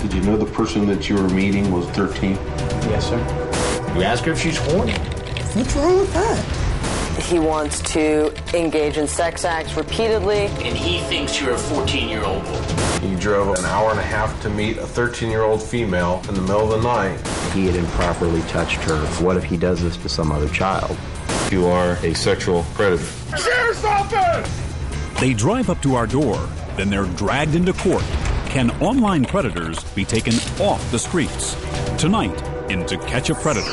Did you know the person that you were meeting was 13? Yes, sir. You ask her if she's horny. What's wrong with that? He wants to engage in sex acts repeatedly. And he thinks you're a 14-year-old boy. He drove an hour and a half to meet a 13-year-old female in the middle of the night. He had improperly touched her. What if he does this to some other child? You are a sexual predator. Sheriff's office! They drive up to our door, then they're dragged into court. Can online predators be taken off the streets? Tonight, in To Catch a Predator.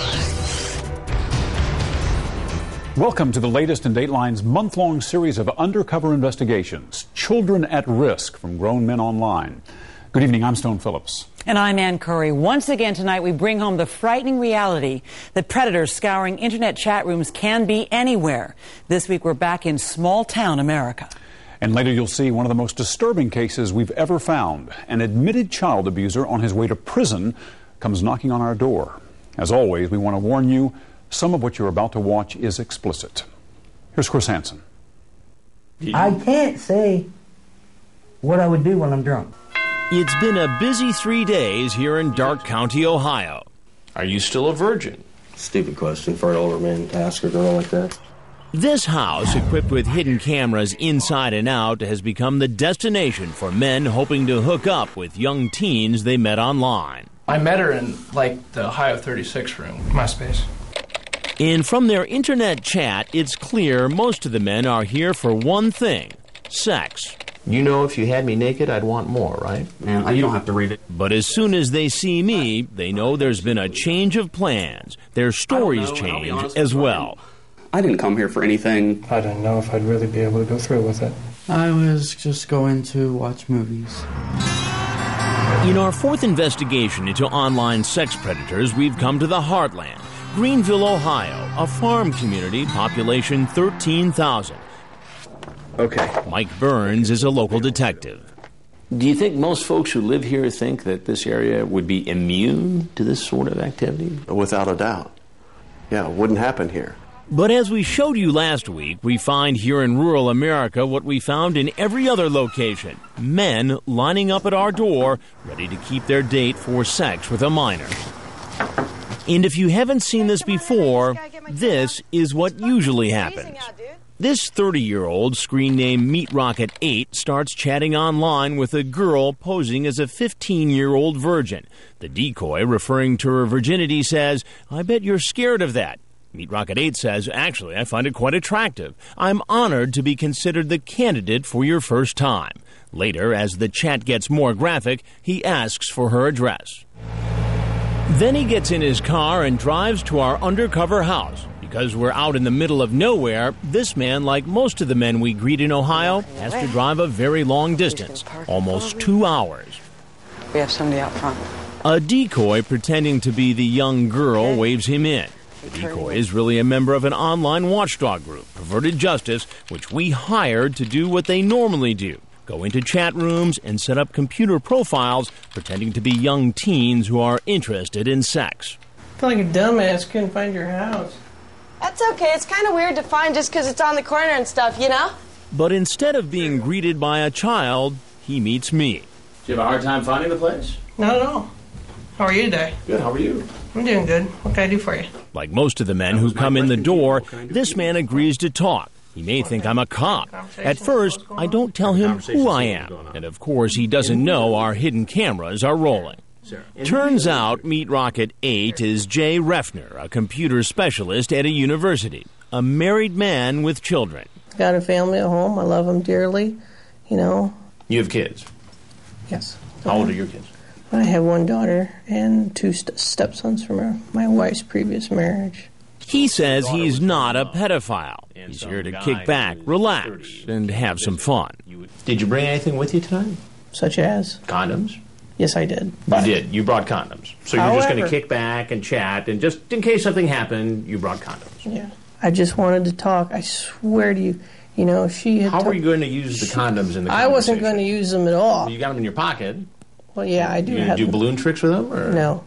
Welcome to the latest in Dateline's month-long series of undercover investigations, Children at Risk from Grown Men Online. Good evening, I'm Stone Phillips. And I'm Ann Curry. Once again tonight, we bring home the frightening reality that predators scouring internet chat rooms can be anywhere. This week, we're back in small-town America. And later, you'll see one of the most disturbing cases we've ever found. An admitted child abuser on his way to prison comes knocking on our door. As always, we want to warn you, some of what you're about to watch is explicit. Here's Chris Hansen. I can't say what I would do when I'm drunk. It's been a busy 3 days here in Darke County, Ohio. Are you still a virgin? Stupid question for an older man to ask a girl like that. This house, equipped with hidden cameras inside and out, has become the destination for men hoping to hook up with young teens they met online. I met her in, the Ohio 36 room, MySpace. And from their internet chat, it's clear most of the men are here for one thing: sex. You know if you had me naked, I'd want more, right? Man, you don't have to read it. But as soon as they see me, they know there's been a change of plans. Their stories change as well. I didn't come here for anything. I didn't know if I'd really be able to go through with it. I was just going to watch movies. In our fourth investigation into online sex predators, we've come to the heartland, Greenville, Ohio, a farm community, population 13,000. Okay. Mike Burns is a local detective. Do you think most folks who live here think that this area would be immune to this sort of activity? Without a doubt. Yeah, it wouldn't happen here. But as we showed you last week, we find here in rural America what we found in every other location: men lining up at our door, ready to keep their date for sex with a minor. And if you haven't seen this before, this is what usually happens. This 30-year-old, screen name Meat Rocket 8, starts chatting online with a girl posing as a 15-year-old virgin. The decoy, referring to her virginity, says, "I bet you're scared of that." Meat Rocket 8 says, "Actually, I find it quite attractive. I'm honored to be considered the candidate for your first time." Later, as the chat gets more graphic, he asks for her address. Then he gets in his car and drives to our undercover house. Because we're out in the middle of nowhere, this man, like most of the men we greet in Ohio, has to drive a very long distance, almost 2 hours. We have somebody out front. A decoy pretending to be the young girl waves him in. The decoy is really a member of an online watchdog group, Perverted Justice, which we hired to do what they normally do: go into chat rooms and set up computer profiles pretending to be young teens who are interested in sex. I feel like a dumbass couldn't find your house. That's okay. It's kind of weird to find just because it's on the corner and stuff, you know? But instead of being greeted by a child, he meets me. Do you have a hard time finding the place? Not at all. How are you today? Good, how are you? I'm doing good. What can I do for you? Like most of the men who come in the door, this man agrees to talk. He may think I'm a cop. At first, I don't tell him who I am. And of course, he doesn't know our hidden cameras are rolling. Turns out Meat Rocket 8 is Jay Refner, a computer specialist at a university, a married man with children. Got a family at home. I love them dearly, you know. You have kids? Yes. How old are your kids? I have one daughter and two stepsons from my wife's previous marriage. He says he's not a pedophile. He's here to kick back, relax, and have some fun. Did you bring anything with you tonight? Such as? Condoms? Yes, I did. You did. You brought condoms. So you're just going to kick back and chat, and just in case something happened, you brought condoms. Yeah. I just wanted to talk. I swear to you, you know, she had... How were you going to use the condoms in the conversation? I wasn't going to use them at all. You got them in your pocket. Well, yeah, I do you have do them. Balloon tricks with them? Or? No.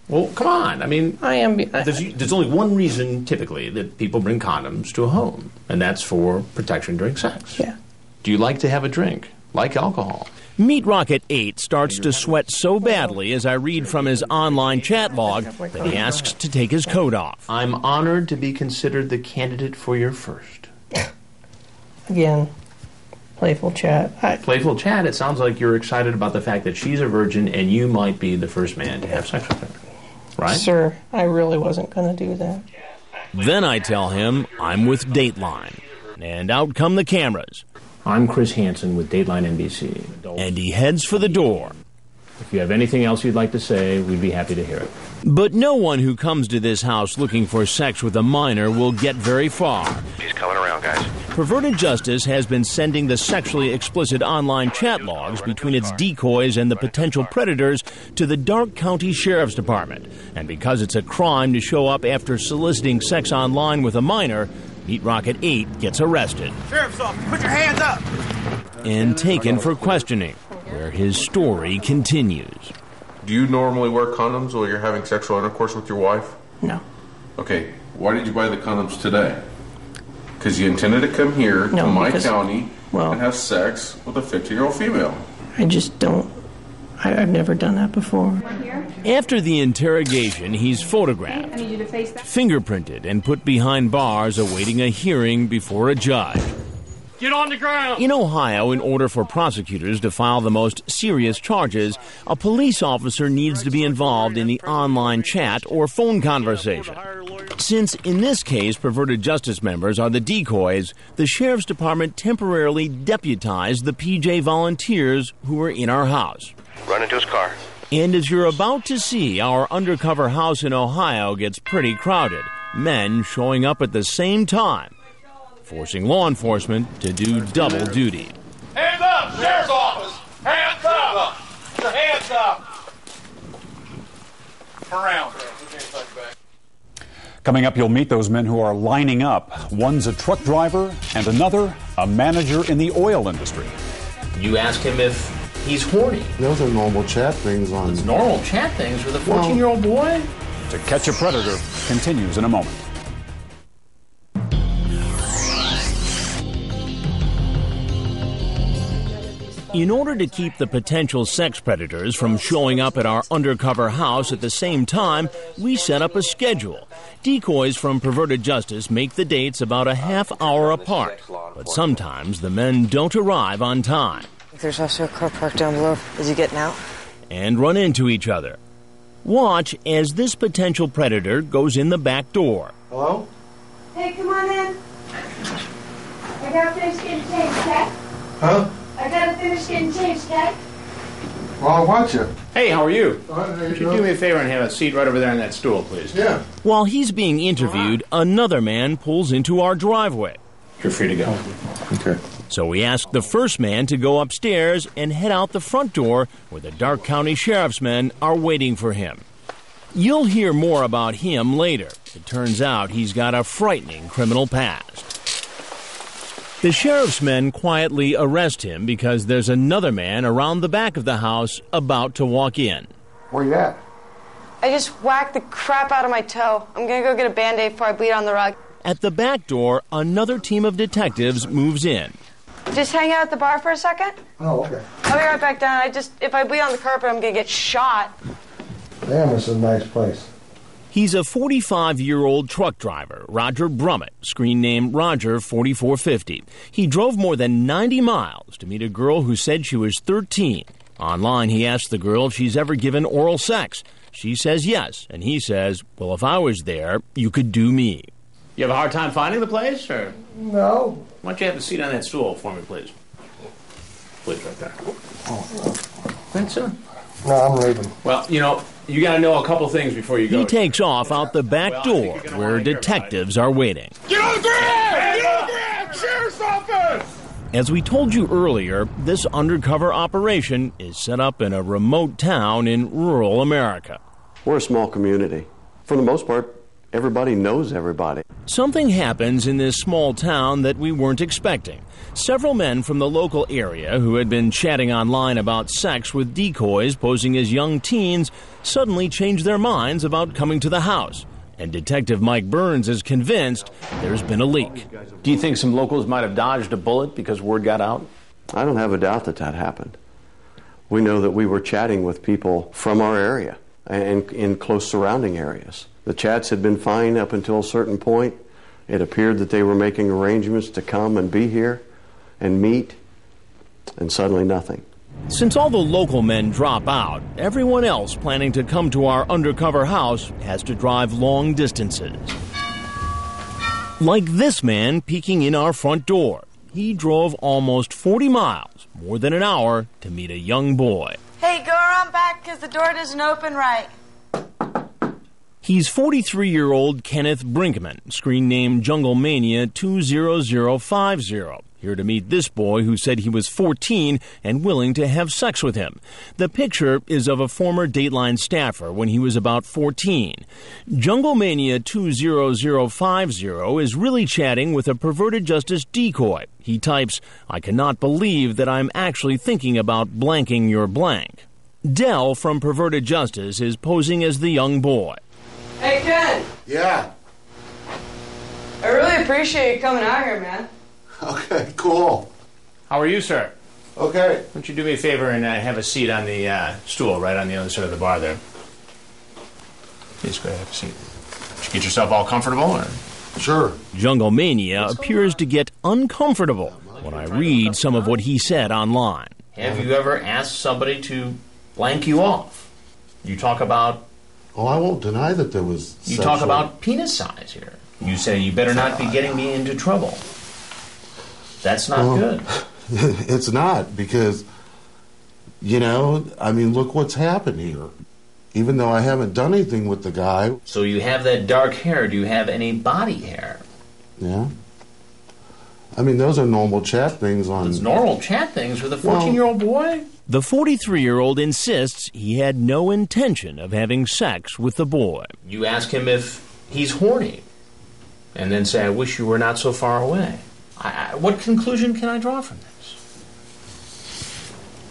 Well, come on. I mean... I am... There's only one reason, typically, that people bring condoms to a home, and that's for protection during sex. Yeah. Do you like to have a drink? Like alcohol? Meat Rocket 8 starts to sweat so badly as I read from his online chat log that he asks to take his coat off. I'm honored to be considered the candidate for your first. Again, playful chat. Playful chat, it sounds like you're excited about the fact that she's a virgin and you might be the first man to have sex with her. Right? Sir, I really wasn't going to do that. Then I tell him I'm with Dateline. And out come the cameras. I'm Chris Hansen with Dateline NBC. And he heads for the door. If you have anything else you'd like to say, we'd be happy to hear it. But no one who comes to this house looking for sex with a minor will get very far. He's coming around, guys. Perverted Justice has been sending the sexually explicit online chat logs between its decoys and the potential predators to the Dark County Sheriff's Department. And because it's a crime to show up after soliciting sex online with a minor, Meat Rocket 8 gets arrested. Sheriff's office, put your hands up! And taken for questioning, where his story continues. Do you normally wear condoms while you're having sexual intercourse with your wife? No. Okay, why did you buy the condoms today? Because you intended to come here to my county and have sex with a 15-year-old female. I just don't. I've never done that before. After the interrogation, he's photographed, fingerprinted, and put behind bars awaiting a hearing before a judge. Get on the ground! In Ohio, in order for prosecutors to file the most serious charges, a police officer needs to be involved in the online chat or phone conversation. Since, in this case, Perverted Justice members are the decoys, the Sheriff's Department temporarily deputized the PJ volunteers who were in our house. Run into his car. And as you're about to see, our undercover house in Ohio gets pretty crowded. Men showing up at the same time, forcing law enforcement to do double duty. Hands up! Sheriff's office! Hands up! Hands up! Turn around. Coming up, you'll meet those men who are lining up. One's a truck driver and another a manager in the oil industry. You ask him if he's horny. Those are normal chat things on... It's normal chat things with a 14-year-old boy? To Catch a Predator continues in a moment. In order to keep the potential sex predators from showing up at our undercover house at the same time, we set up a schedule. Decoys from Perverted Justice make the dates about a half hour apart, but sometimes the men don't arrive on time. There's also a car parked down below. Is he getting out? And run into each other. Watch as this potential predator goes in the back door. Hello? Hey, come on in. I gotta finish getting changed, okay? Huh? I gotta finish getting changed, okay? Well, I'll watch you. Hey, how are you? Would you do me a favor and have a seat right over there on that stool, please? Yeah. While he's being interviewed, another man pulls into our driveway. You're free to go. Okay. So we ask the first man to go upstairs and head out the front door where the Dark County Sheriff's men are waiting for him. You'll hear more about him later. It turns out he's got a frightening criminal past. The sheriff's men quietly arrest him because there's another man around the back of the house about to walk in. Where you at? I just whacked the crap out of my toe. I'm gonna go get a Band-Aid before I bleed on the rug. At the back door, another team of detectives moves in. Just hang out at the bar for a second? Oh, okay. I'll be right back down. If I bleed on the carpet, I'm gonna get shot. Damn, this is a nice place. He's a 45-year-old truck driver, Roger Brummett, screen name Roger 4450. He drove more than 90 miles to meet a girl who said she was 13. Online, he asked the girl if she's ever given oral sex. She says yes, and he says, well, if I was there, you could do me. You have a hard time finding the place, or? No. Why don't you have a seat on that stool for me, please? Please, right there. Thanks, sir. No, I'm leaving. Well, you got to know a couple things before you go. He takes off out the back door where detectives are waiting. Get on the ground! Get on the ground! Sheriff's office! As we told you earlier, this undercover operation is set up in a remote town in rural America. We're a small community. For the most part, everybody knows everybody. Something happens in this small town that we weren't expecting. Several men from the local area who had been chatting online about sex with decoys posing as young teens suddenly changed their minds about coming to the house. And Detective Mike Burns is convinced there's been a leak. Do you think some locals might have dodged a bullet because word got out? I don't have a doubt that happened. We know that we were chatting with people from our area and in close surrounding areas. The chats had been fine up until a certain point. It appeared that they were making arrangements to come and be here and meet, and suddenly nothing. Since all the local men drop out, everyone else planning to come to our undercover house has to drive long distances. Like this man peeking in our front door. He drove almost 40 miles, more than an hour, to meet a young boy. Hey, go around back because the door doesn't open right. He's 43-year-old Kenneth Brinkman, screen name Jungle Mania 20050. Here to meet this boy who said he was 14 and willing to have sex with him. The picture is of a former Dateline staffer when he was about 14. Jungle Mania 20050 is really chatting with a perverted justice decoy. He types, "I cannot believe that I'm actually thinking about blanking your blank." Dell from Perverted Justice is posing as the young boy. Hey, Ken. Yeah. I really appreciate you coming out here, man. Okay, cool. How are you, sir? Okay. Why don't you do me a favor and have a seat on the stool right on the other side of the bar there? Please go ahead, have a seat. Did you get yourself all comfortable? Or? Sure. Jungle Mania appears to get uncomfortable when I read some of what he said online. Have you ever asked somebody to blank you off? You talk about... Oh, I won't deny that there was You talk about penis size here. You say, you better not be getting me into trouble. That's not good. It's not, because, you know, I mean, look what's happened here. Even though I haven't done anything with the guy. So you have that dark hair. Do you have any body hair? Yeah. I mean, those are normal chat things on... It's normal chat things with a 14-year-old boy? The 43-year-old insists he had no intention of having sex with the boy. You ask him if he's horny, and then say, I wish you were not so far away. What conclusion can I draw from this?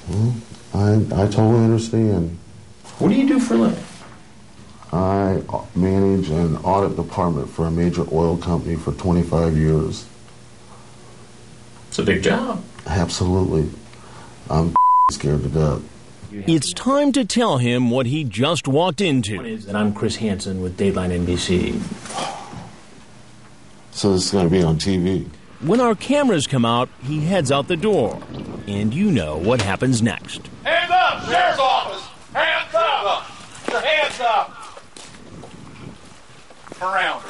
Well, I totally understand. What do you do for a living? I manage an audit department for a major oil company for 25 years. It's a big job. Absolutely. I'm scared to death. It's time to tell him what he just walked into. And I'm Chris Hansen with Dateline NBC. So this is going to be on TV. When our cameras come out, he heads out the door. And you know what happens next. Hands up! Sheriff's office! Hands up! Your hands up! Turn around.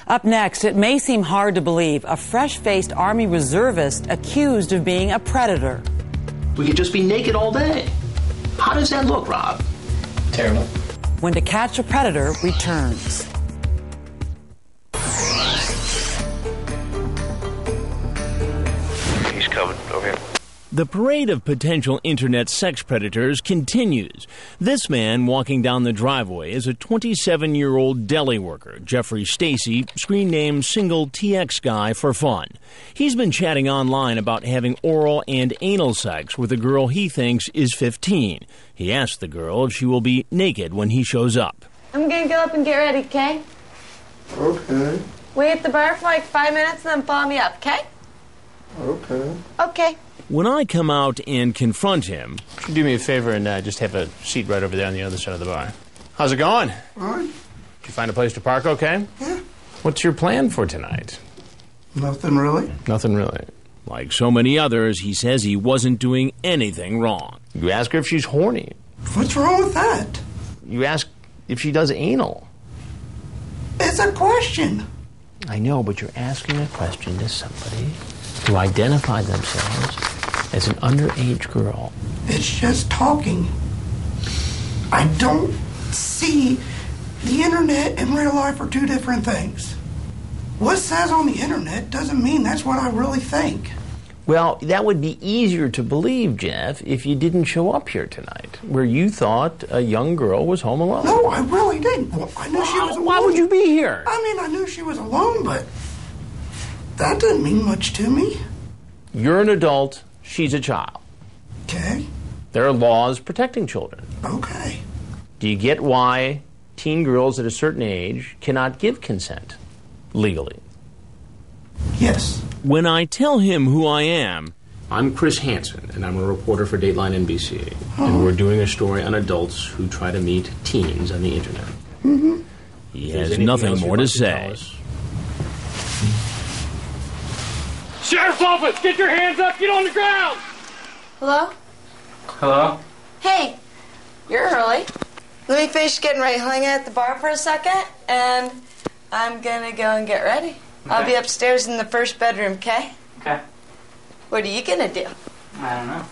Up next, it may seem hard to believe a fresh-faced Army reservist accused of being a predator. We could just be naked all day. How does that look, Rob? Terrible. When To Catch a Predator returns. He's coming over here. The parade of potential internet sex predators continues. This man walking down the driveway is a 27-year-old deli worker, Jeffrey Stacy, screen name Single TX Guy for fun. He's been chatting online about having oral and anal sex with a girl he thinks is 15. He asked the girl if she will be naked when he shows up. I'm gonna go up and get ready, okay? Okay. Wait at the bar for like 5 minutes and then follow me up, okay? Okay. Okay. When I come out and confront him... Do me a favor and just have a seat right over there on the other side of the bar. How's it going? All right. Did you find a place to park okay? Yeah. What's your plan for tonight? Nothing really. Nothing really. Like so many others, he says he wasn't doing anything wrong. You ask her if she's horny. What's wrong with that? You ask if she does anal. It's a question. I know, but you're asking a question to somebody who identified themselves as an underage girl. It's just talking. I don't see the internet and real life are two different things. What says on the internet doesn't mean that's what I really think. Well, that would be easier to believe, Jeff, if you didn't show up here tonight, where you thought a young girl was home alone. No, I really didn't. Well, I knew she was alone. Why would you be here? I mean, I knew she was alone, but that doesn't mean much to me. You're an adult. She's a child. Okay. There are laws protecting children. Okay. Do you get why teen girls at a certain age cannot give consent legally? Yes. When I tell him who I am, I'm Chris Hansen, and I'm a reporter for Dateline NBC. And we're doing a story on adults who try to meet teens on the internet. Mm-hmm. He has nothing more to say. Sheriff's office, get your hands up, get on the ground! Hello? Hello? Hey, you're early. Let me finish getting ready. Hang out at the bar for a second, and I'm gonna go and get ready. Okay. I'll be upstairs in the first bedroom, okay? Okay. What are you gonna do? I don't know.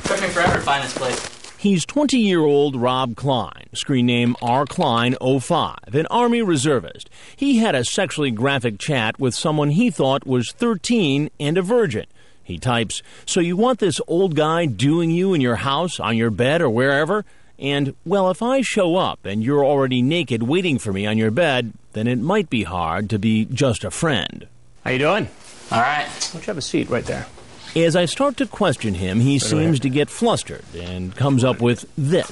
Took me forever to find this place. He's 20-year-old Rob Klein, screen name R. Klein 05, an Army reservist. He had a sexually graphic chat with someone he thought was 13 and a virgin. He types, "So you want this old guy doing you in your house, on your bed, or wherever? And, well, if I show up and you're already naked waiting for me on your bed, then it might be hard to be just a friend." How you doing? All right. Why don't you have a seat right there? As I start to question him, he seems to get flustered and comes up with this.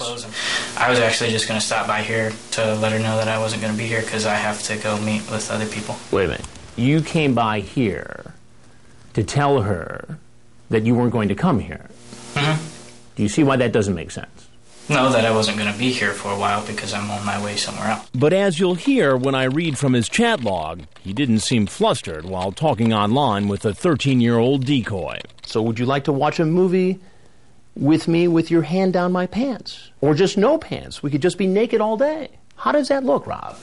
I was actually just going to stop by here to let her know that I wasn't going to be here because I have to go meet with other people. Wait a minute. You came by here to tell her that you weren't going to come here. Mm-hmm. Do you see why that doesn't make sense? No, that I wasn't going to be here for a while because I'm on my way somewhere else. But as you'll hear when I read from his chat log, he didn't seem flustered while talking online with a 13-year-old decoy. So would you like to watch a movie with me with your hand down my pants? Or just no pants? We could just be naked all day. How does that look, Rob?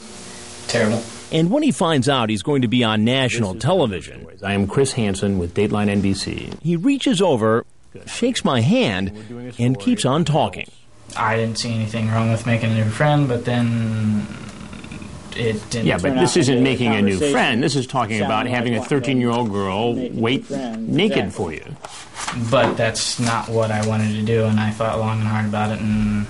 Terrible. And when he finds out he's going to be on national television, I am Chris Hansen with Dateline NBC. He reaches over, shakes my hand, and keeps on talking. I didn't see anything wrong with making a new friend, but then it didn't. Yeah, but this isn't making a new friend. This is talking about having a 13-year-old girl wait naked for you. But that's not what I wanted to do, and I thought long and hard about it, and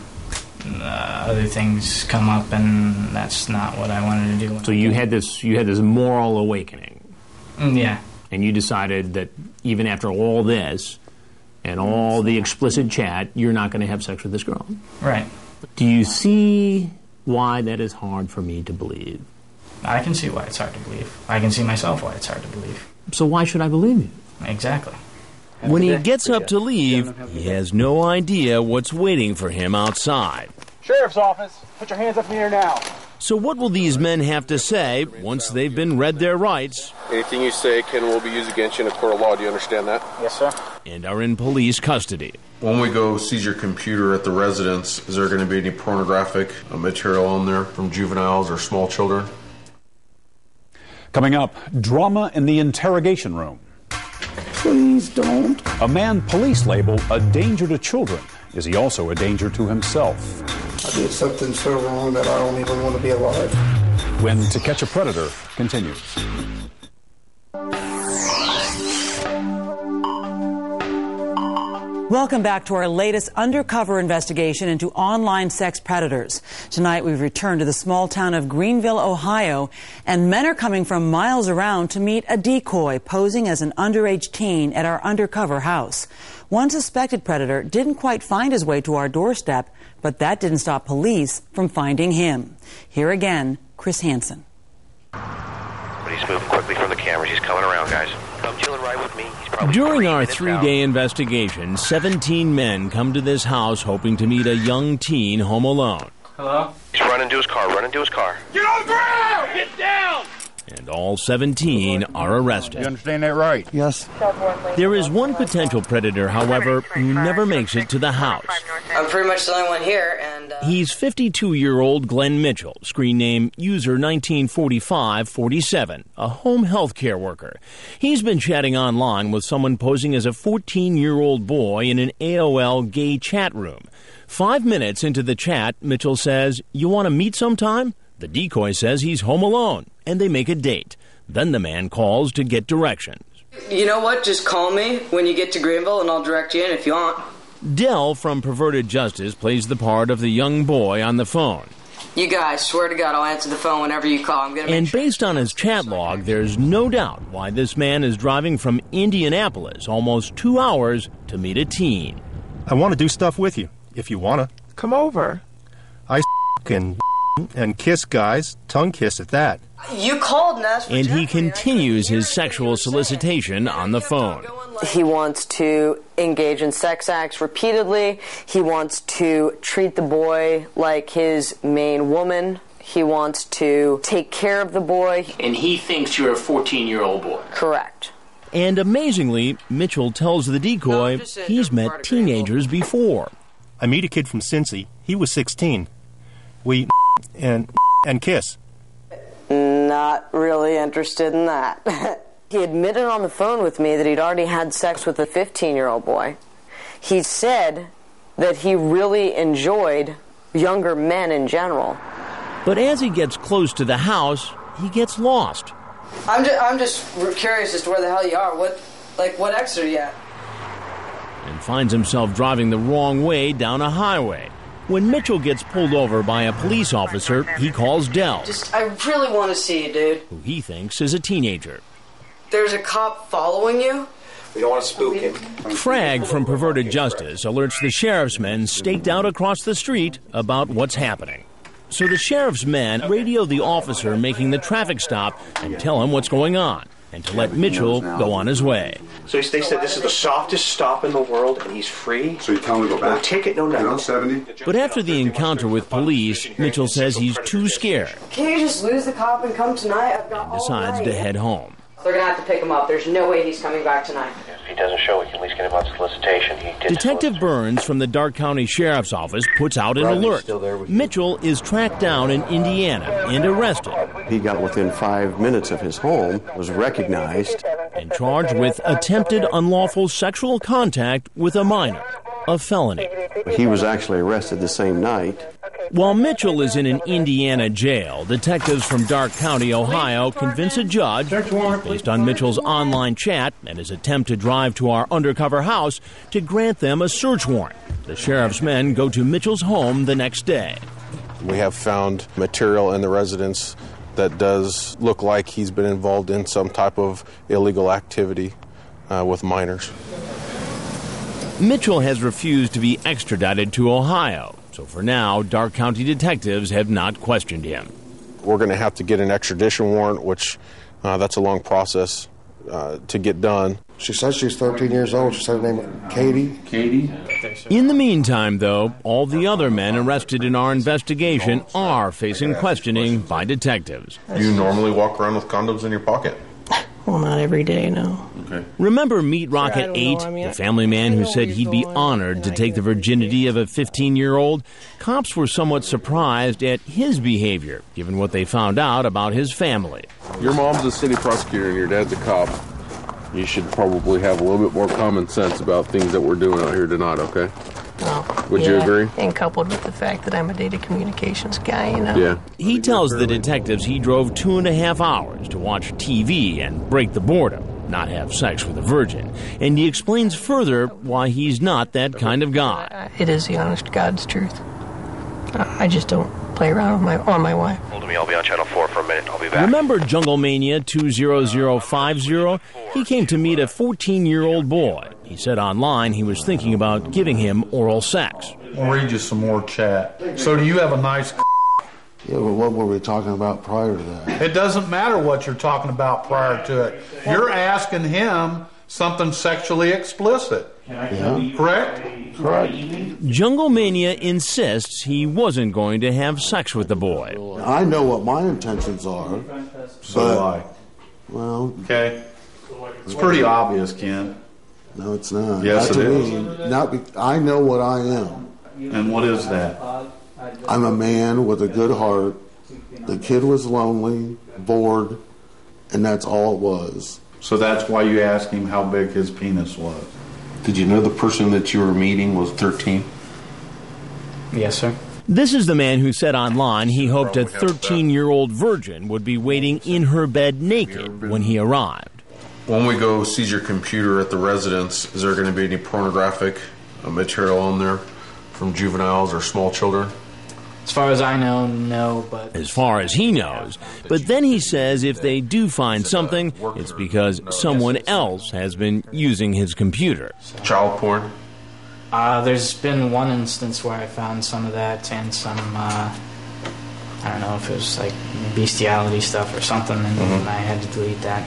other things come up, and that's not what I wanted to do. So you had this moral awakening. Yeah. And you decided that even after all this and all the explicit chat, you're not going to have sex with this girl. Right. Do you see why that is hard for me to believe? I can see why it's hard to believe. I can see myself why it's hard to believe. So why should I believe you? Exactly. When he gets up to leave, he has no idea what's waiting for him outside. Sheriff's office, put your hands up in the air now. So what will these men have to say once they've been read their rights? Anything you say can will be used against you in a court of law. Do you understand that? Yes, sir. And are in police custody. When we go seize your computer at the residence, is there going to be any pornographic material on there from juveniles or small children? Coming up, drama in the interrogation room. Please don't. A man police label a danger to children. Is he also a danger to himself? I did something so wrong that I don't even want to be alive. When To Catch a Predator continues. Welcome back to our latest undercover investigation into online sex predators. Tonight we've returned to the small town of Greenville, Ohio, and men are coming from miles around to meet a decoy posing as an underage teen at our undercover house. One suspected predator didn't quite find his way to our doorstep, but that didn't stop police from finding him. Here again, Chris Hansen. But he's moving quickly from the cameras. He's coming around, guys. Come chilling right with me. He's probably During our 3-day investigation, 17 men come to this house hoping to meet a young teen home alone. Hello? He's running to his car. Running to his car. Get on the ground! Get down! And all 17 are arrested. You understand that right? Yes. There is one potential predator, however, who never makes it to the house. I'm pretty much the only one here, and... He's 52-year-old Glenn Mitchell, screen name user 194547, a home health care worker. He's been chatting online with someone posing as a 14-year-old boy in an AOL gay chat room. 5 minutes into the chat, Mitchell says, "You want to meet sometime?" The decoy says he's home alone, and they make a date. Then the man calls to get directions. You know what? Just call me when you get to Greenville, and I'll direct you in if you want. Dell from Perverted Justice plays the part of the young boy on the phone. You guys, swear to God, I'll answer the phone whenever you call. I'm gonna make And sure. based on his chat log, there's no doubt why this man is driving from Indianapolis almost 2 hours to meet a teen. I want to do stuff with you, if you want to. Come over. I can and kiss guys, tongue kiss at that. You called and asked for And he continues his sexual solicitation on the phone. He wants to engage in sex acts repeatedly. He wants to treat the boy like his main woman. He wants to take care of the boy. And he thinks you're a 14-year-old boy. Correct. And amazingly, Mitchell tells the decoy he's met teenagers before. I meet a kid from Cincy. He was 16. We and kiss. Not really interested in that. He admitted on the phone with me that he'd already had sex with a 15-year-old boy. He said that he really enjoyed younger men in general. But as he gets close to the house, he gets lost. I'm just curious as to where the hell you are. What exit are you at? And finds himself driving the wrong way down a highway. When Mitchell gets pulled over by a police officer, he calls Dell, I really want to see you, dude. who he thinks is a teenager. There's a cop following you? We don't want to spook him. Frag from Perverted Justice alerts the sheriff's men staked out across the street about what's happening. So the sheriff's men radio the officer making the traffic stop and tell him what's going on, and to let Mitchell go on his way. So they said this is the softest stop in the world, and he's free. So you tell him to go back? No ticket, no nothing. 70. But after the encounter with police, Mitchell says he's too scared Can you just lose the cop and come tonight? I've got and decides to head home. They're going to have to pick him up. There's no way he's coming back tonight. If he doesn't show, we can at least get him on solicitation. Detective Burns from the Dark County Sheriff's Office puts out an alert. Mitchell is tracked down in Indiana and arrested. He got within 5 minutes of his home, was recognized, and charged with attempted unlawful sexual contact with a minor, a felony. He was actually arrested the same night. While Mitchell is in an Indiana jail, detectives from Dark County, Ohio, convince a judge, based on Mitchell's online chat and his attempt to drive to our undercover house, to grant them a search warrant. The sheriff's men go to Mitchell's home the next day. We have found material in the residence that does look like he's been involved in some type of illegal activity with minors. Mitchell has refused to be extradited to Ohio, so for now, Dark County detectives have not questioned him. We're going to have to get an extradition warrant, which that's a long process to get done. She says she's 13 years old. She said her name was Katie. Katie? In the meantime, though, all the other men arrested in our investigation are facing questioning by detectives. Do you normally walk around with condoms in your pocket? Well, not every day, no. Okay. Remember Meat Rocket 8, the family man who said he'd be honored to take the virginity of a 15-year-old? Cops were somewhat surprised at his behavior, given what they found out about his family. Your mom's a city prosecutor and your dad's a cop. You should probably have a little bit more common sense about things that we're doing out here tonight, okay? Well, Would you agree? And coupled with the fact that I'm a data communications guy, you know. Yeah. He tells the detectives he drove 2.5 hours to watch TV and break the boredom, not have sex with a virgin. And he explains further why he's not that kind of guy. It is the honest God's truth. I just don't play around with my wife. Hold me, I'll be on Channel 4 for a minute. I'll be back. Remember Jungle Mania 20050? He came to meet a 14-year-old boy. He said online he was thinking about giving him oral sex. I'll read you some more chat. So do you have a nice Yeah, well, what were we talking about prior to that? It doesn't matter what you're talking about prior to it. You're asking him something sexually explicit. Yeah. Correct? Correct. Jungle Mania insists he wasn't going to have sex with the boy. I know what my intentions are. So do I. Well, okay. It's pretty obvious, Ken. No, it's not. Yes, not it to is. Me. I know what I am. And what is that? I'm a man with a good heart. The kid was lonely, bored, and that's all it was. So that's why you asked him how big his penis was. Did you know the person that you were meeting was 13? Yes, sir. This is the man who said online he hoped a 13-year-old virgin would be waiting in her bed naked when he arrived. When we go seize your computer at the residence, is there going to be any pornographic material on there from juveniles or small children? As far as I know, no, but... As far as he knows. But then he says if they do find something, it's because someone else has been using his computer. Child porn? There's been one instance where I found some of that and some I don't know if it was like bestiality stuff or something, and I had to delete that.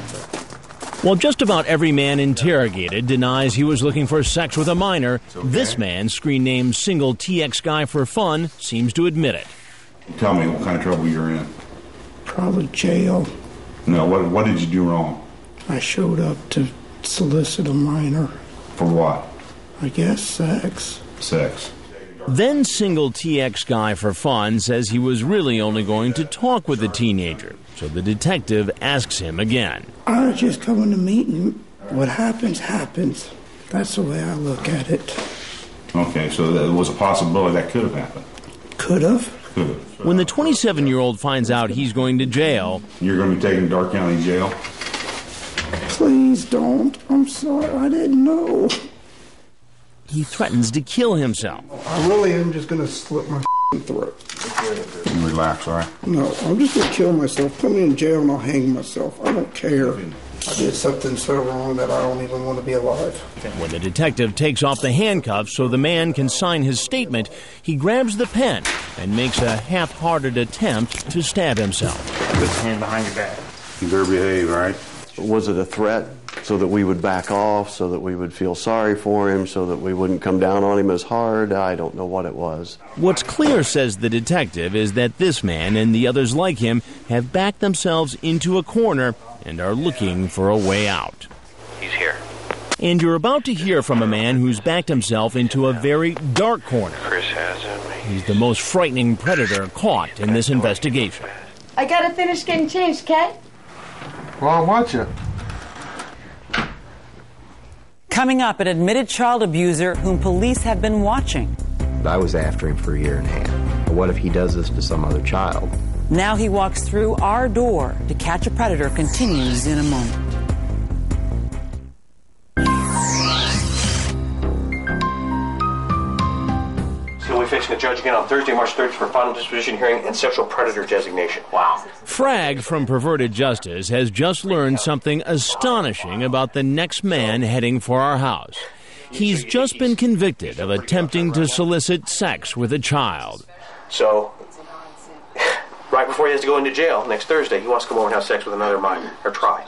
While just about every man interrogated denies he was looking for sex with a minor, this man, screen name Single TX Guy for Fun, seems to admit it. Tell me what kind of trouble you're in. Probably jail. No, what did you do wrong? I showed up to solicit a minor. For what? I guess sex. Sex. Then Single TX Guy for Fun says he was really only going to talk with the teenager, so the detective asks him again. I was just coming to meet him. What happens, happens. That's the way I look at it. Okay, so there was a possibility that could have happened. Could have. Could have. When the 27-year-old finds out he's going to jail... You're going to be taken to Dark County Jail? Please don't. I'm sorry. I didn't know. He threatens to kill himself. I really am just going to slit my throat. Relax, all right? No, I'm just going to kill myself. Put me in jail and I'll hang myself. I don't care. I did something so wrong that I don't even want to be alive. When the detective takes off the handcuffs so the man can sign his statement, he grabs the pen and makes a half-hearted attempt to stab himself. Put your hand behind your back. You better behave, all right? Was it a threat so that we would back off, so that we would feel sorry for him, so that we wouldn't come down on him as hard? I don't know what it was. What's clear, says the detective, is that this man and the others like him have backed themselves into a corner and are looking for a way out. He's here. And you're about to hear from a man who's backed himself into a very dark corner. Chris has him. He's the most frightening predator caught in this investigation. I gotta finish getting changed, okay? Well, I'll watch it. Coming up, an admitted child abuser whom police have been watching. I was after him for a year and a half. What if he does this to some other child? Now he walks through our door to catch a predator continues in a moment. So we're facing the judge again on Thursday, March 3rd for final disposition hearing and sexual predator designation. Wow. Frag from Perverted Justice has just learned something astonishing about the next man heading for our house. He's just been convicted of attempting to solicit sex with a child. So, right before he has to go into jail next Thursday, he wants to come over and have sex with another minor, or try.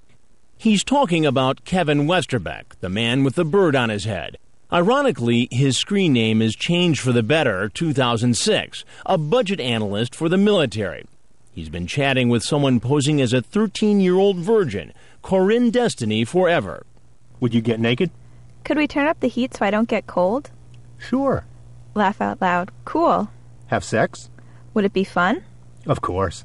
He's talking about Kevin Westerbeck, the man with the bird on his head. Ironically, his screen name is changed for the better 2006, a budget analyst for the military. He's been chatting with someone posing as a 13-year-old virgin, Corinne Destiny Forever. Would you get naked? Could we turn up the heat so I don't get cold? Sure. Laugh out loud. Cool. Have sex? Would it be fun? Of course.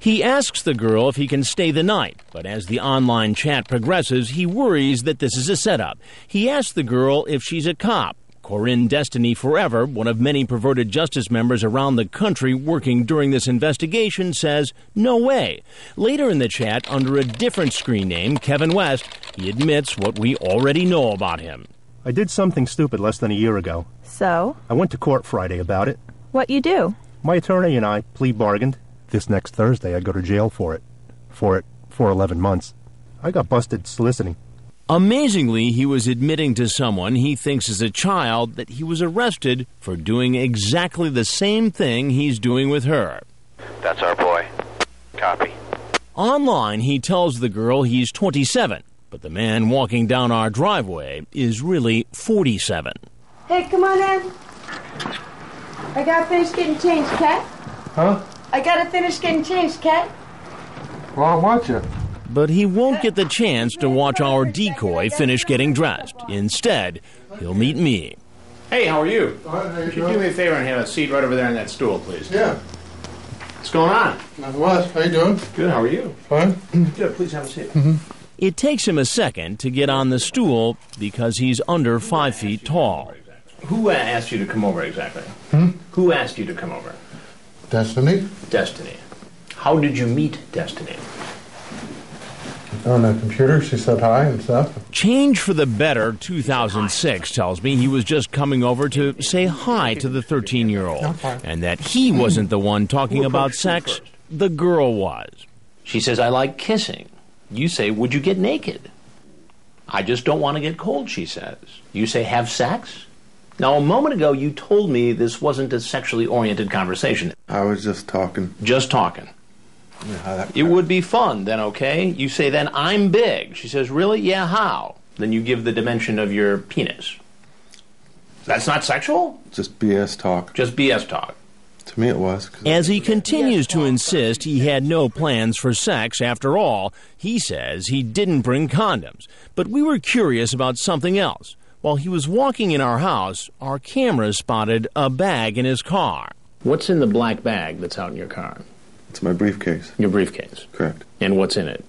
He asks the girl if he can stay the night, but as the online chat progresses, he worries that this is a setup. He asks the girl if she's a cop. Corinne Destiny Forever, one of many perverted justice members around the country working during this investigation, says, no way. Later in the chat, under a different screen name, Kevin West, he admits what we already know about him. I did something stupid less than a year ago. So? I went to court Friday about it. What you do? My attorney and I plea bargained. This next Thursday, I go to jail for 11 months. I got busted soliciting. Amazingly, he was admitting to someone he thinks is a child that he was arrested for doing exactly the same thing he's doing with her. That's our boy. Copy. Online, he tells the girl he's 27, but the man walking down our driveway is really 47. Hey, come on in. I gotta finish getting changed, okay? Huh? I gotta finish getting changed, okay? Well, I'll watch it. But he won't get the chance to watch our decoy finish getting dressed. Instead, he'll meet me. Hey, how are you? Could you do me a favor and have a seat right over there on that stool, please? Yeah. What's going on? Not much. How you doing? Good, how are you? Fine. Good, please have a seat. It takes him a second to get on the stool because he's under 5 feet tall. Who asked you to come over exactly? Who asked you to come over? Destiny? Destiny. How did you meet Destiny? On the computer, she said hi and stuff. Change for the Better 2006 tells me he was just coming over to say hi to the 13-year-old, and that he wasn't the one talking about sex, the girl was. She says, I like kissing. You say, would you get naked? I just don't want to get cold, she says. You say, have sex? Now, a moment ago, you told me this wasn't a sexually oriented conversation. I was just talking. Just talking. It would be fun, then, okay? You say, then I'm big. She says, really? Yeah, how? Then you give the dimension of your penis. That's not sexual? Just BS talk. Just BS talk. To me it was. As he continues to insist he had no plans for sex after all, he says he didn't bring condoms. But we were curious about something else. While he was walking in our house, our camera spotted a bag in his car. What's in the black bag that's out in your car? It's my briefcase. Your briefcase? Correct. And what's in it?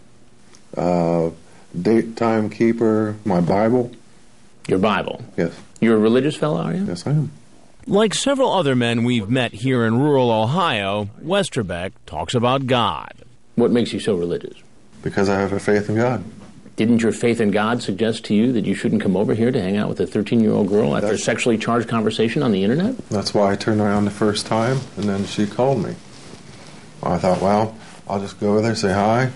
Date time keeper, my Bible. Your Bible? Yes. You're a religious fellow, are you? Yes, I am. Like several other men we've met here in rural Ohio, Westerbeck talks about God. What makes you so religious? Because I have a faith in God. Didn't your faith in God suggest to you that you shouldn't come over here to hang out with a 13-year-old girl after a sexually charged conversation on the internet? That's why I turned around the first time, and then she called me. I thought, well, I'll just go over there, say hi,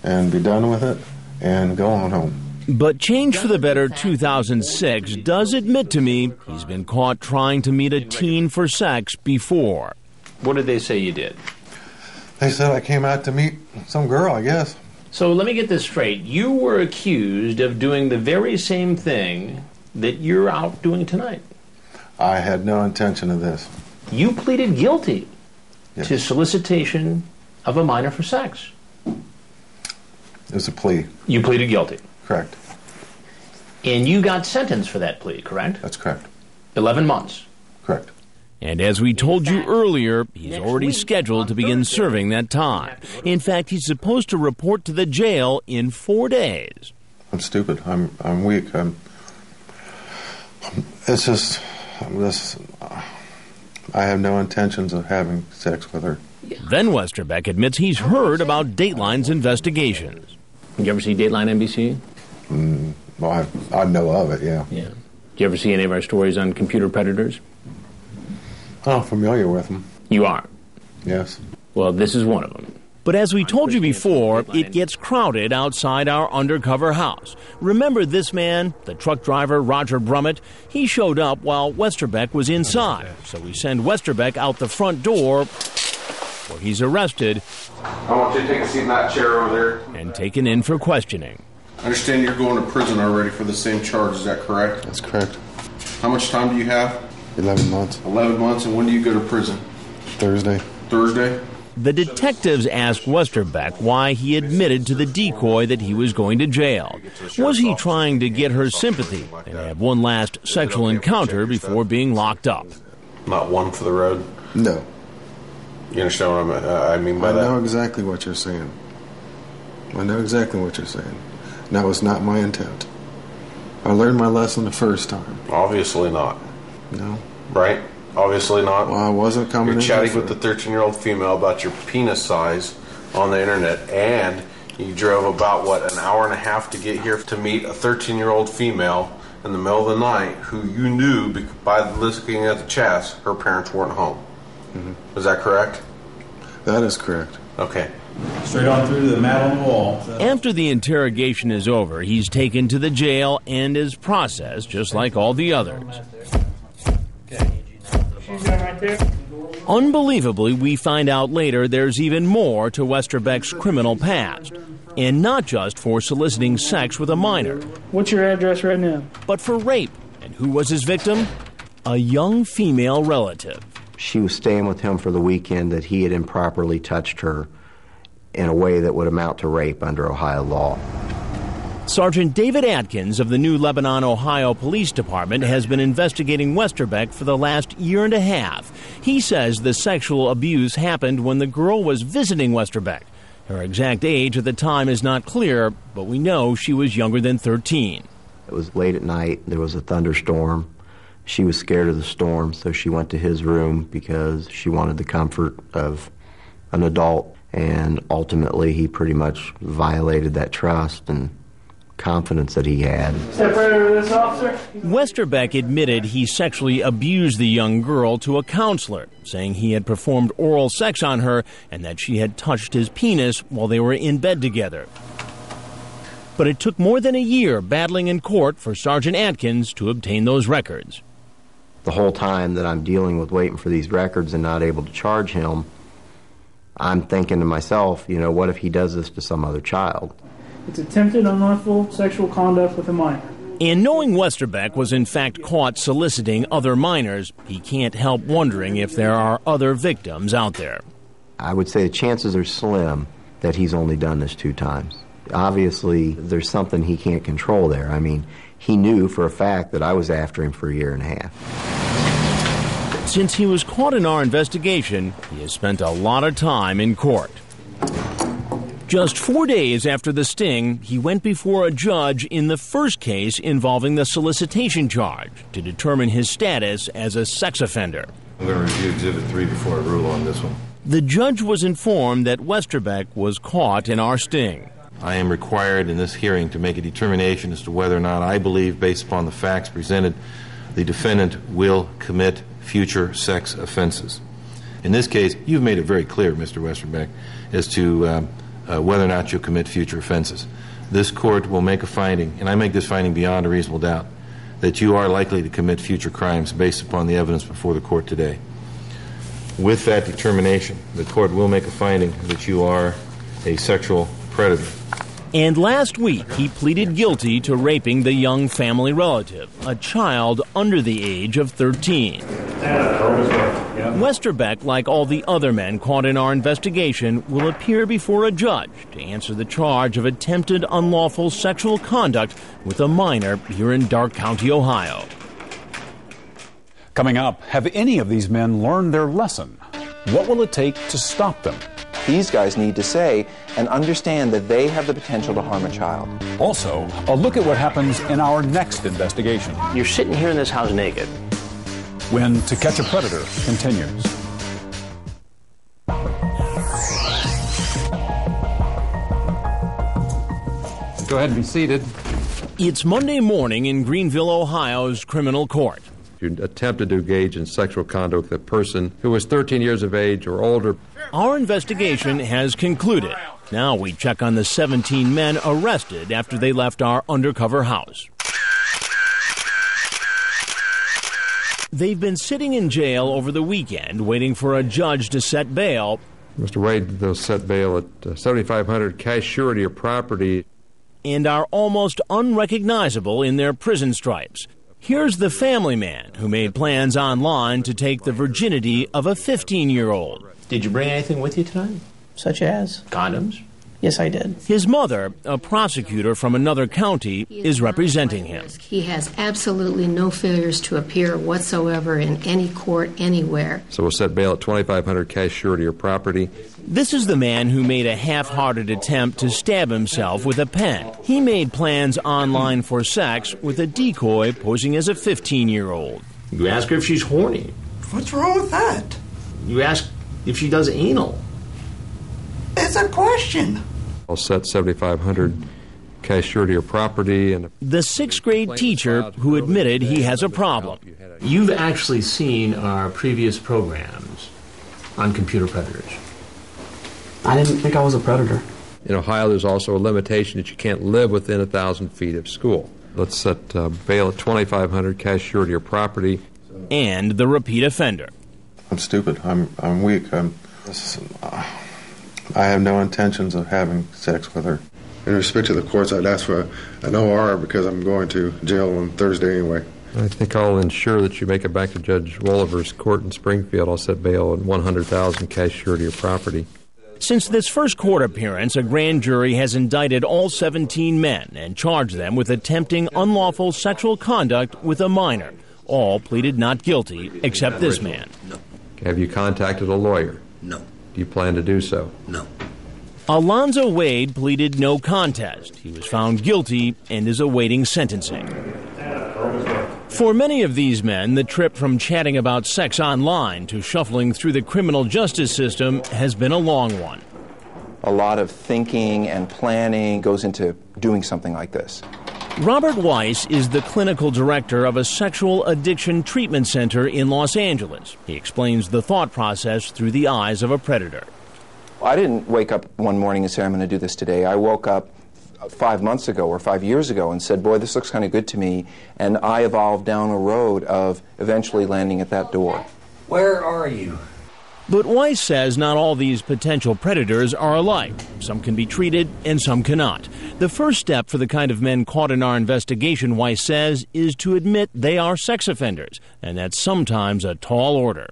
and be done with it, and go on home. But Change for the Better 2006 does admit to me he's been caught trying to meet a teen for sex before. What did they say you did? They said I came out to meet some girl, I guess. So let me get this straight. You were accused of doing the very same thing that you're out doing tonight. I had no intention of this. You pleaded guilty to solicitation of a minor for sex. It was a plea. You pleaded guilty. Correct. And you got sentenced for that plea, correct? That's correct. 11 months. Correct. And as we told you earlier, he's already scheduled to begin serving that time. In fact, he's supposed to report to the jail in 4 days. I'm stupid. I'm weak. It's just I have no intentions of having sex with her. Then Westerbeck admits he's heard about Dateline's investigations. Did you ever see Dateline NBC? Well, I know of it, yeah. Yeah. Did you ever see any of our stories on computer predators? I'm familiar with them. You are? Yes. Well, this is one of them. But as we told you before, it gets crowded outside our undercover house. Remember this man, the truck driver Roger Brummett? He showed up while Westerbeck was inside. So we send Westerbeck out the front door, where he's arrested. I want you to take a seat in that chair over there. And taken in for questioning. I understand you're going to prison already for the same charge, is that correct? That's correct. How much time do you have? 11 months. 11 months, and when do you go to prison? Thursday. Thursday? The detectives asked Westerbeck why he admitted to the decoy that he was going to jail. Was he trying to get her sympathy and have one last sexual encounter before being locked up? Not one for the road? No. You understand what I mean by that? I know exactly what you're saying. I know exactly what you're saying. That was not my intent. I learned my lesson the first time. Obviously not. No. Right? Obviously not. Well, I wasn't coming You're in chatting for with the 13-year-old female about your penis size on the internet, and you drove about, an hour and a half to get here to meet a 13-year-old female in the middle of the night who you knew by looking at the chats her parents weren't home. Mm-hmm. Is that correct? That is correct. Okay. Straight on through to the mat on the wall. After the interrogation is over, he's taken to the jail and is processed just like all the others. Unbelievably, we find out later there's even more to Westerbeck's criminal past. And not just for soliciting sex with a minor. What's your address right now? But for rape. And who was his victim? A young female relative. She was staying with him for the weekend that he had improperly touched her in a way that would amount to rape under Ohio law. Sergeant David Atkins of the New Lebanon, Ohio Police Department has been investigating Westerbeck for the last year and a half. He says the sexual abuse happened when the girl was visiting Westerbeck. Her exact age at the time is not clear, but we know she was younger than 13. It was late at night. There was a thunderstorm. She was scared of the storm, so she went to his room because she wanted the comfort of an adult. And ultimately, he pretty much violated that trust and confidence that he had. Step right over this, officer. Westerbeck admitted he sexually abused the young girl to a counselor, saying he had performed oral sex on her and that she had touched his penis while they were in bed together. But it took more than a year battling in court for Sergeant Atkins to obtain those records. The whole time that I'm dealing with waiting for these records and not able to charge him, I'm thinking to myself, what if he does this to some other child? It's attempted unlawful sexual conduct with a minor. And knowing Westerbeck was in fact caught soliciting other minors, he can't help wondering if there are other victims out there. I would say the chances are slim that he's only done this 2 times. Obviously, there's something he can't control there. I mean, he knew for a fact that I was after him for a year and a half. Since he was caught in our investigation, he has spent a lot of time in court. Just 4 days after the sting, he went before a judge in the first case involving the solicitation charge to determine his status as a sex offender. I'm going to review Exhibit 3 before I rule on this one. The judge was informed that Westerbeck was caught in our sting. I am required in this hearing to make a determination as to whether or not I believe, based upon the facts presented, the defendant will commit future sex offenses. In this case, you've made it very clear, Mr. Westerbeck, as to whether or not you'll commit future offenses. This court will make a finding, and I make this finding beyond a reasonable doubt, that you are likely to commit future crimes based upon the evidence before the court today. With that determination, the court will make a finding that you are a sexual predator. And last week, he pleaded guilty to raping the young family relative, a child under the age of 13. Westerbeck, like all the other men caught in our investigation, will appear before a judge to answer the charge of attempted unlawful sexual conduct with a minor here in Darke County, Ohio. Coming up, have any of these men learned their lesson? What will it take to stop them? These guys need to say and understand that they have the potential to harm a child. Also, a look at what happens in our next investigation. You're sitting here in this house naked. When To Catch a Predator continues. Go ahead and be seated. It's Monday morning in Greenville, Ohio's criminal court. You attempted to engage in sexual conduct with a person who was 13 years of age or older. Our investigation has concluded. Now we check on the 17 men arrested after they left our undercover house. They've been sitting in jail over the weekend waiting for a judge to set bail. Mr. Wade, they'll set bail at $7,500 cash surety of property. And are almost unrecognizable in their prison stripes. Here's the family man who made plans online to take the virginity of a 15-year-old. Did you bring anything with you tonight? Such as? Condoms? Yes, I did. His mother, a prosecutor from another county, is representing him. He has absolutely no failures to appear whatsoever in any court anywhere. So we'll set bail at $2,500 cash surety of property. This is the man who made a half-hearted attempt to stab himself with a pen. He made plans online for sex with a decoy posing as a 15-year-old. You ask her if she's horny. What's wrong with that? You ask if she does anal. It's a question. I'll set $7,500 cash surety of property. And the 6th grade teacher who admitted he has a problem. You've actually seen our previous programs on computer predators. I didn't think I was a predator. In Ohio, there's also a limitation that you can't live within 1,000 feet of school. Let's set bail at $2,500 cash surety of property. And the repeat offender. I'm stupid. I'm weak. I have no intentions of having sex with her. In respect to the courts, I'd ask for an OR because I'm going to jail on Thursday anyway. I think I'll ensure that you make it back to Judge Wolliver's court in Springfield. I'll set bail at $100,000 cash surety of property. Since this first court appearance, a grand jury has indicted all 17 men and charged them with attempting unlawful sexual conduct with a minor. All pleaded not guilty, except this man. No. Have you contacted a lawyer? No. Do you plan to do so? No. Alonzo Wade pleaded no contest. He was found guilty and is awaiting sentencing. For many of these men, the trip from chatting about sex online to shuffling through the criminal justice system has been a long one. A lot of thinking and planning goes into doing something like this. Robert Weiss is the clinical director of a sexual addiction treatment center in Los Angeles. He explains the thought process through the eyes of a predator. I didn't wake up one morning and say, I'm going to do this today. I woke up 5 months ago or 5 years ago and said, boy, this looks kind of good to me, and I evolved down a road of eventually landing at that door. Where are you? But Weiss says not all these potential predators are alike. Some can be treated and some cannot. The first step for the kind of men caught in our investigation, Weiss says, is to admit they are sex offenders, and that's sometimes a tall order.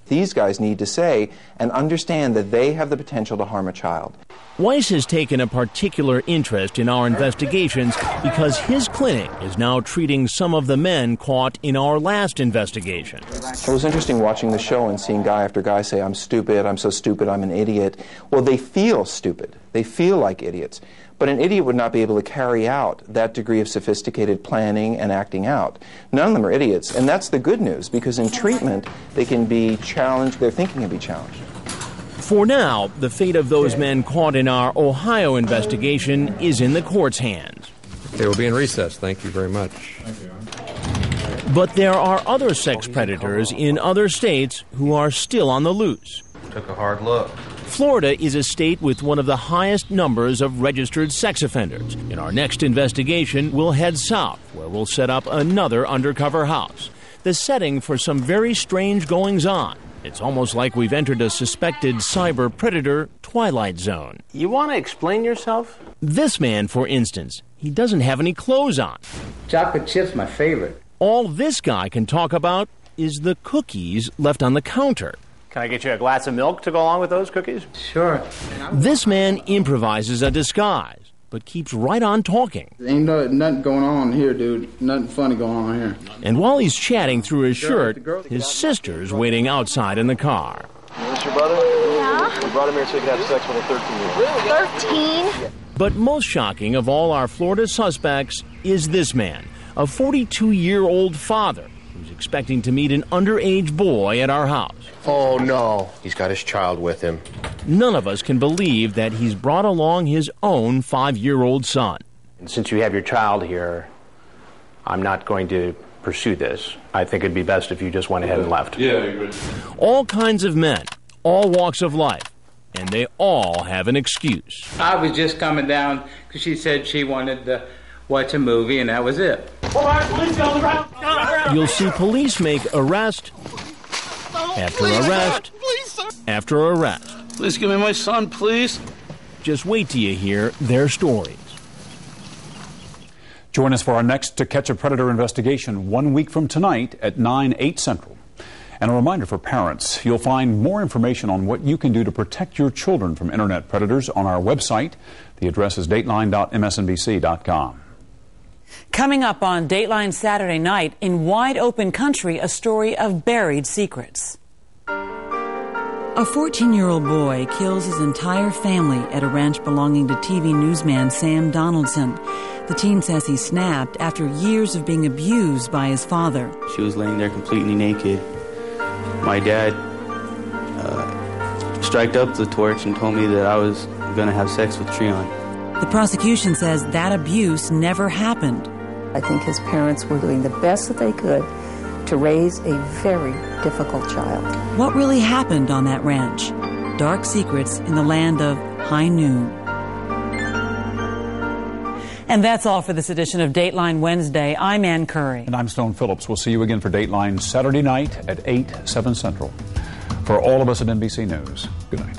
These guys need to say and understand that they have the potential to harm a child. Weiss has taken a particular interest in our investigations because his clinic is now treating some of the men caught in our last investigation. It was interesting watching the show and seeing guy after guy say, I'm stupid, I'm so stupid, I'm an idiot. Well, they feel stupid. They feel like idiots. But an idiot would not be able to carry out that degree of sophisticated planning and acting out. None of them are idiots, and that's the good news, because in treatment, they can be challenged, their thinking can be challenged. For now, the fate of those men caught in our Ohio investigation is in the court's hands. They will be in recess. Thank you very much. But there are other sex predators in other states who are still on the loose. Took a hard look. Florida is a state with one of the highest numbers of registered sex offenders. In our next investigation, we'll head south, where we'll set up another undercover house. The setting for some very strange goings-on. It's almost like we've entered a suspected cyber predator twilight zone. You want to explain yourself? This man, for instance, he doesn't have any clothes on. Chocolate chip's my favorite. All this guy can talk about is the cookies left on the counter. Can I get you a glass of milk to go along with those cookies? Sure. This man improvises a disguise, but keeps right on talking. Ain't nothing going on here, dude. Nothing funny going on here. And while he's chatting through his shirt, his sister's waiting outside in the car. Is this your brother? Yeah. We brought him here so he could have sex with a 13-year-old. 13? But most shocking of all our Florida suspects is this man, a 42-year-old father who's expecting to meet an underage boy at our house. Oh, no. He's got his child with him. None of us can believe that he's brought along his own 5-year-old son. And since you have your child here, I'm not going to pursue this. I think it'd be best if you just went ahead and left. Yeah, I agree. All kinds of men, all walks of life, and they all have an excuse. I was just coming down because she said she wanted to watch a movie, and that was it. You'll see police make arrest after arrest after arrest. Please give me my son, please. Just wait till you hear their stories. Join us for our next To Catch a Predator investigation 1 week from tonight at 9/8 Central. And a reminder for parents, you'll find more information on what you can do to protect your children from internet predators on our website. The address is dateline.msnbc.com. Coming up on Dateline Saturday night, in wide open country, a story of buried secrets. A 14-year-old boy kills his entire family at a ranch belonging to TV newsman Sam Donaldson. The teen says he snapped after years of being abused by his father. She was laying there completely naked. My dad striked up the torch and told me that I was going to have sex with Treon. The prosecution says that abuse never happened. I think his parents were doing the best that they could to raise a very difficult child. What really happened on that ranch? Dark secrets in the land of high noon. And that's all for this edition of Dateline Wednesday. I'm Ann Curry. And I'm Stone Phillips. We'll see you again for Dateline Saturday night at 8/7 Central. For all of us at NBC News, good night.